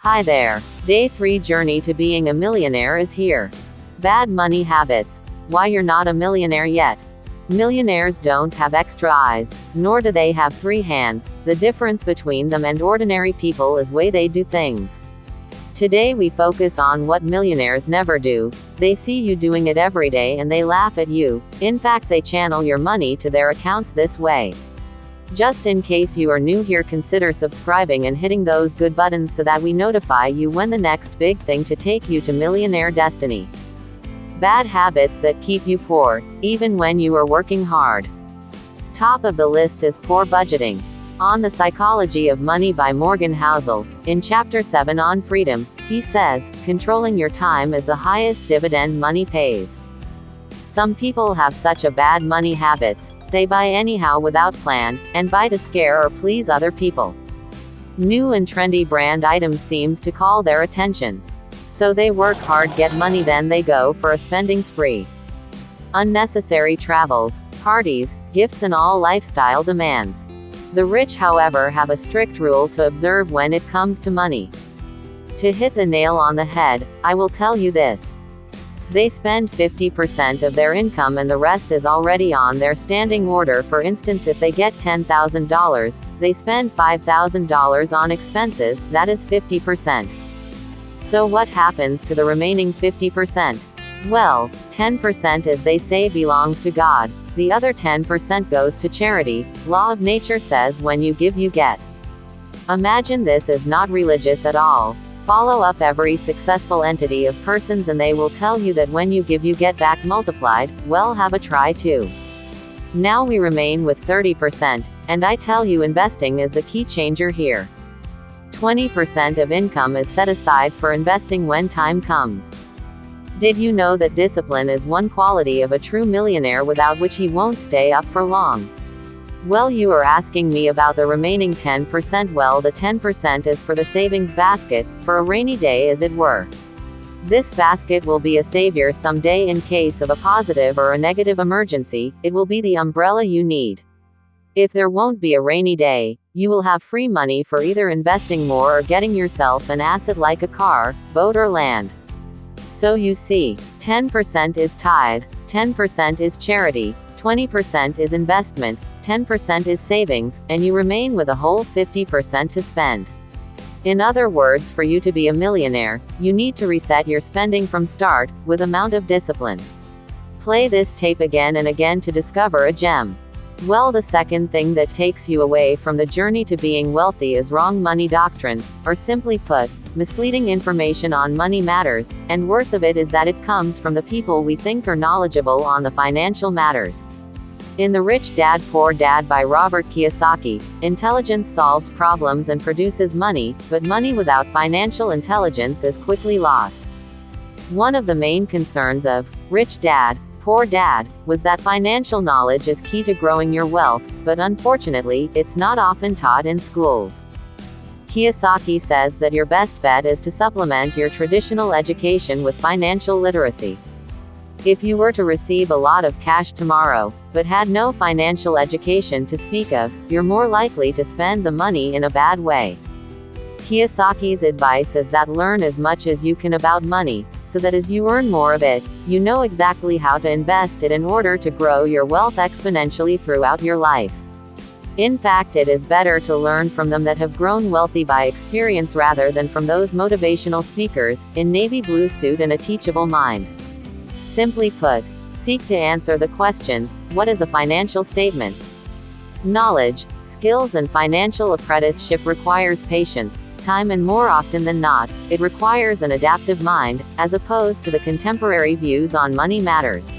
Hi there. Day 3 journey to being a millionaire is here. Bad money habits. Why you're not a millionaire yet. Millionaires don't have extra eyes, nor do they have 3 hands. The difference between them and ordinary people is way they do things. Today we focus on what millionaires never do. They see you doing it every day and they laugh at you. In fact, they channel your money to their accounts this way. Just in case you are new here, consider subscribing and hitting those good buttons so that we notify you when the next big thing to take you to millionaire destiny. Bad habits that keep you poor, even when you are working hard. Top of the list is poor budgeting. On The Psychology of Money by Morgan Housel, in Chapter 7 on Freedom, he says, controlling your time is the highest dividend money pays. Some people have such a bad money habits. They buy anyhow without plan, and buy to scare or please other people. New and trendy brand items seems to call their attention. So they work hard, get money, then they go for a spending spree. Unnecessary travels, parties, gifts and all lifestyle demands. The rich, however, have a strict rule to observe when it comes to money. To hit the nail on the head, I will tell you this. They spend 50% of their income and the rest is already on their standing order. For instance, if they get $10,000, they spend $5,000 on expenses, that is 50%. So what happens to the remaining 50%? Well, 10% as they say belongs to God. The other 10% goes to charity. Law of nature says when you give you get. Imagine this is not religious at all. Follow up every successful entity of persons and they will tell you that when you give you get back multiplied. Well, have a try too. Now we remain with 30%, and I tell you investing is the key changer here. 20% of income is set aside for investing when time comes. Did you know that discipline is one quality of a true millionaire without which he won't stay up for long? Well, you are asking me about the remaining 10%. Well, the 10% is for the savings basket, for a rainy day as it were. This basket will be a savior someday in case of a positive or a negative emergency. It will be the umbrella you need. If there won't be a rainy day, you will have free money for either investing more or getting yourself an asset like a car, boat or land. So you see, 10% is tithe, 10% is charity, 20% is investment, 10% is savings, and you remain with a whole 50% to spend. In other words, for you to be a millionaire, you need to reset your spending from start, with amount of discipline. Play this tape again and again to discover a gem. Well, the second thing that takes you away from the journey to being wealthy is wrong money doctrine, or simply put, misleading information on money matters, and worse of it is that it comes from the people we think are knowledgeable on the financial matters. In The Rich Dad Poor Dad by Robert Kiyosaki, intelligence solves problems and produces money, but money without financial intelligence is quickly lost. One of the main concerns of Rich Dad, Poor Dad was that financial knowledge is key to growing your wealth, but unfortunately, it's not often taught in schools. Kiyosaki says that your best bet is to supplement your traditional education with financial literacy. If you were to receive a lot of cash tomorrow, but had no financial education to speak of, you're more likely to spend the money in a bad way. Kiyosaki's advice is that learn as much as you can about money, so that as you earn more of it, you know exactly how to invest it in order to grow your wealth exponentially throughout your life. In fact, it is better to learn from them that have grown wealthy by experience rather than from those motivational speakers, in navy blue suit and a teachable mind. Simply put, seek to answer the question, what is a financial statement? Knowledge, skills and financial apprenticeship requires patience, time and more often than not, it requires an adaptive mind, as opposed to the contemporary views on money matters.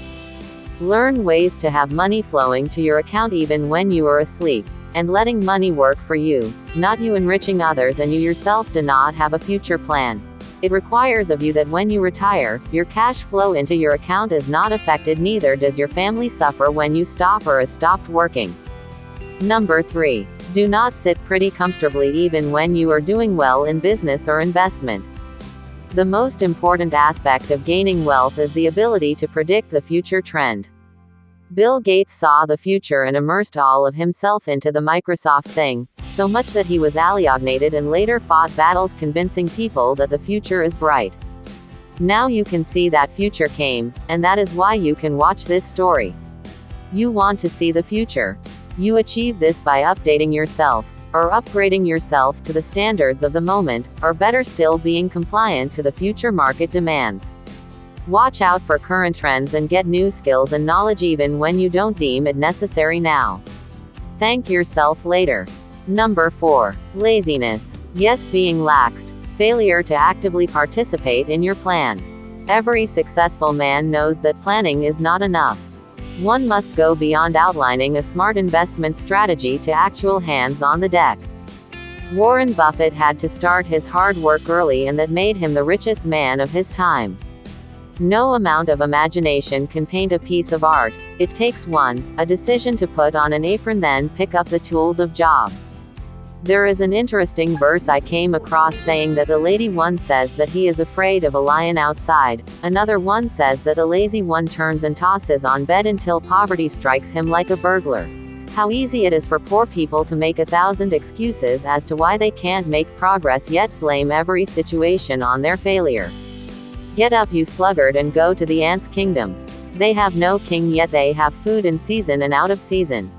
Learn ways to have money flowing to your account even when you are asleep, and letting money work for you, not you enriching others and you yourself do not have a future plan. It requires of you that when you retire, your cash flow into your account is not affected, neither does your family suffer when you stop or has stopped working. Number 3. Do not sit pretty comfortably even when you are doing well in business or investment. The most important aspect of gaining wealth is the ability to predict the future trend. Bill Gates saw the future and immersed all of himself into the Microsoft thing, so much that he was alienated and later fought battles convincing people that the future is bright. Now you can see that future came, and that is why you can watch this story. You want to see the future. You achieve this by updating yourself, or upgrading yourself to the standards of the moment, or better still being compliant to the future market demands. Watch out for current trends and get new skills and knowledge even when you don't deem it necessary now. Thank yourself later. Number 4. Laziness. Yes, being laxed. Failure to actively participate in your plan. Every successful man knows that planning is not enough. One must go beyond outlining a smart investment strategy to actual hands on the deck. Warren Buffett had to start his hard work early, and that made him the richest man of his time. No amount of imagination can paint a piece of art. It takes a decision to put on an apron, then pick up the tools of job. There is an interesting verse I came across saying that the lady one says that he is afraid of a lion outside, another one says that a lazy one turns and tosses on bed until poverty strikes him like a burglar. How easy it is for poor people to make 1,000 excuses as to why they can't make progress, yet blame every situation on their failure. Get up, you sluggard, and go to the ants' kingdom. They have no king, yet they have food in season and out of season.